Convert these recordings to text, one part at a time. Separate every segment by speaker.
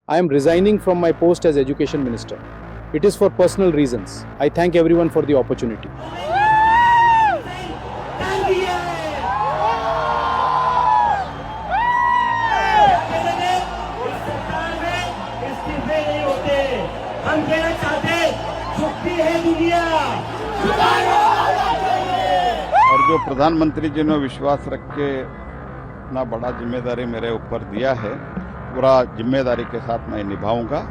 Speaker 1: I am resigning from my post as Education Minister. It is for personal reasons. I thank everyone for the opportunity.
Speaker 2: हम कहना चाहते झुकती है दुनिया।
Speaker 3: और जो प्रधानमंत्री जी ने विश्वास रख के इतना बड़ा जिम्मेदारी मेरे ऊपर दिया है, पूरा जिम्मेदारी के साथ मैं निभाऊंगा।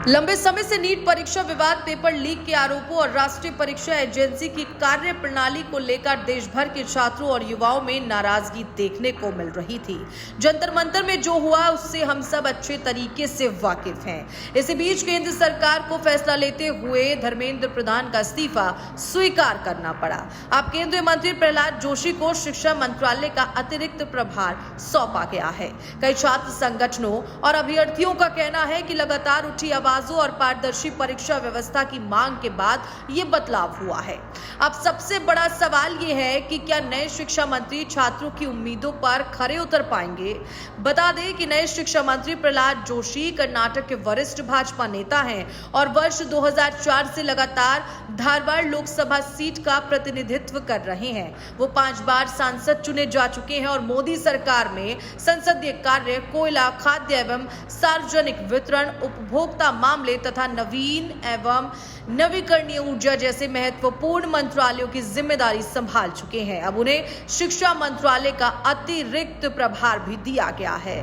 Speaker 4: लंबे समय से नीट परीक्षा विवाद, पेपर लीक के आरोपों और राष्ट्रीय परीक्षा एजेंसी की कार्य प्रणाली को लेकर देश भर के छात्रों और युवाओं में नाराजगी देखने को मिल रही थी। जंतर मंतर में जो हुआ उससे हम सब अच्छे तरीके से वाकिफ हैं। इसी बीच केंद्र सरकार को फैसला लेते हुए धर्मेंद्र प्रधान का इस्तीफा स्वीकार करना पड़ा। अब केंद्रीय मंत्री प्रहलाद जोशी को शिक्षा मंत्रालय का अतिरिक्त प्रभार सौंपा गया है। कई छात्र संगठनों और अभ्यर्थियों का कहना है कि लगातार उठी और पारदर्शी परीक्षा व्यवस्था की मांग के बाद ये बदलाव हुआ है। अब सबसे बड़ा सवाल ये है कि क्या नए शिक्षा मंत्री छात्रों की उम्मीदों पर खरे उतर पाएंगे। बता दें कि नए शिक्षा मंत्री प्रहलाद जोशी कर्नाटक के वरिष्ठ भाजपा नेता हैं और वर्ष 2004 से लगातार धारवाड़ लोकसभा सीट का प्रतिनिधित्व कर रहे हैं। वो 5 बार सांसद चुने जा चुके हैं और मोदी सरकार में संसदीय कार्य, कोयला, खाद्य एवं सार्वजनिक वितरण, उपभोक्ता मामले तथा नवीन एवं नवीकरणीय ऊर्जा जैसे महत्वपूर्ण मंत्रालयों की जिम्मेदारी संभाल चुके हैं। अब उन्हें शिक्षा मंत्रालय का अतिरिक्त प्रभार भी दिया गया है।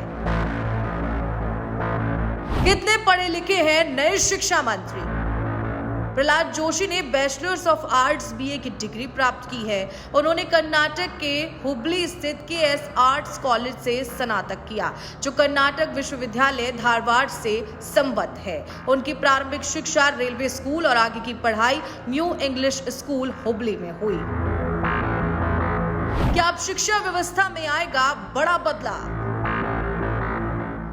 Speaker 4: कितने पढ़े लिखे हैं नए शिक्षा मंत्री? प्रहलाद जोशी ने बैचलर्स ऑफ आर्ट्स बीए की डिग्री प्राप्त की है। उन्होंने कर्नाटक के हुबली स्थित केएस आर्ट्स कॉलेज से स्नातक किया, जो कर्नाटक विश्वविद्यालय धारवाड़ से संबद्ध है। उनकी प्रारंभिक शिक्षा रेलवे स्कूल और आगे की पढ़ाई न्यू इंग्लिश स्कूल हुबली में हुई। क्या अब शिक्षा व्यवस्था में आएगा बड़ा बदलाव?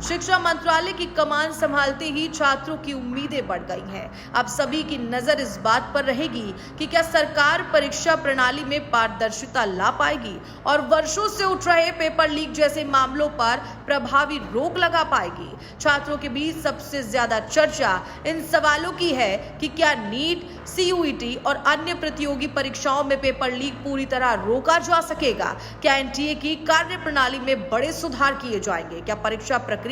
Speaker 4: शिक्षा मंत्रालय की कमान संभालते ही छात्रों की उम्मीदें बढ़ गई हैं। अब सभी की नजर इस बात पर रहेगी कि क्या सरकार परीक्षा प्रणाली में पारदर्शिता ला पाएगी और वर्षों से उठ रहे पेपर लीक जैसे मामलों पर प्रभावी रोक लगा पाएगी। छात्रों के बीच सबसे ज्यादा चर्चा इन सवालों की है कि क्या नीट, सीयूईटी और अन्य प्रतियोगी परीक्षाओं में पेपर लीक पूरी तरह रोका जा सकेगा? क्या एनटीए की कार्य प्रणाली में बड़े सुधार किए जाएंगे? क्या परीक्षा प्रक्रिया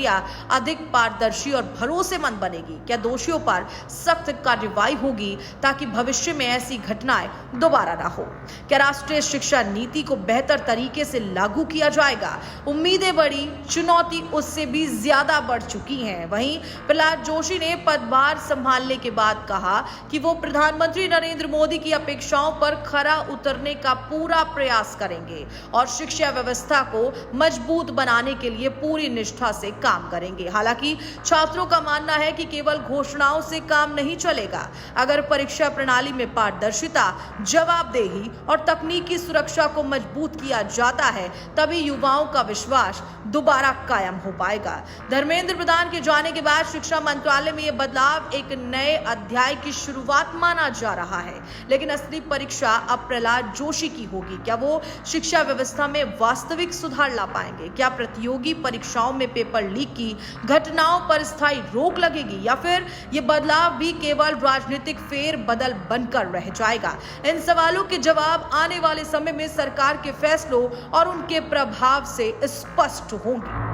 Speaker 4: अधिक पारदर्शी और भरोसेमंद बनेगी? क्या दोषियों पर सख्त कार्रवाई होगी ताकि भविष्य में ऐसी घटनाएं दोबारा ना हो? क्या राष्ट्रीय शिक्षा नीति को बेहतर तरीके से लागू किया जाएगा? उम्मीदें बढ़ी, चुनौती उससे भी ज्यादा बढ़ चुकी हैं। वहीं प्रहलाद जोशी ने पदभार संभालने के बाद कहा कि वो प्रधानमंत्री नरेंद्र मोदी की अपेक्षाओं पर खरा उतरने का पूरा प्रयास करेंगे और शिक्षा व्यवस्था को मजबूत बनाने के लिए पूरी निष्ठा से काम करेंगे। हालांकि छात्रों का मानना है कि केवल घोषणाओं से काम नहीं चलेगा। अगर परीक्षा प्रणाली में पारदर्शिता, जवाबदेही और तकनीकी सुरक्षा को मजबूत किया जाता है, तभी युवाओं का विश्वास दोबारा कायम हो पाएगा। धर्मेंद्र प्रधान के जाने के बाद शिक्षा मंत्रालय में यह बदलाव एक नए अध्याय की शुरुआत माना जा रहा है। लेकिन असली परीक्षा अब प्रहलाद जोशी की होगी। क्या वो शिक्षा व्यवस्था में वास्तविक सुधार ला पाएंगे? क्या प्रतियोगी परीक्षाओं में पेपर लीक की घटनाओं पर स्थायी रोक लगेगी या फिर यह बदलाव भी केवल राजनीतिक फेर बदल बनकर रह जाएगा? इन सवालों के जवाब आने वाले समय में सरकार के फैसलों और उनके प्रभाव से स्पष्ट होंगे।